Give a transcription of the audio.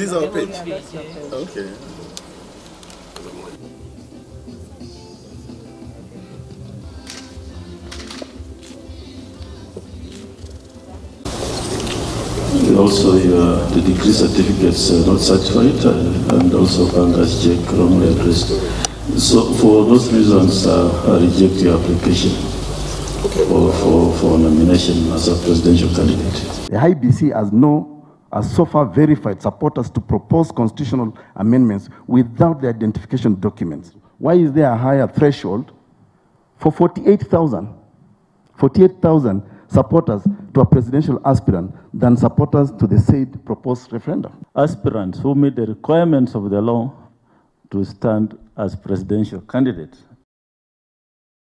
this our page? Okay. Also, the degree certificates not certified, and also bankers check wrongly addressed. So, for those reasons, I reject your application for nomination as a presidential candidate. The IEBC has so far verified supporters to propose constitutional amendments without the identification documents. Why is there a higher threshold for 48,000 supporters to a presidential aspirant than supporters to the said proposed referendum? Aspirants who meet the requirements of the law to stand as presidential candidates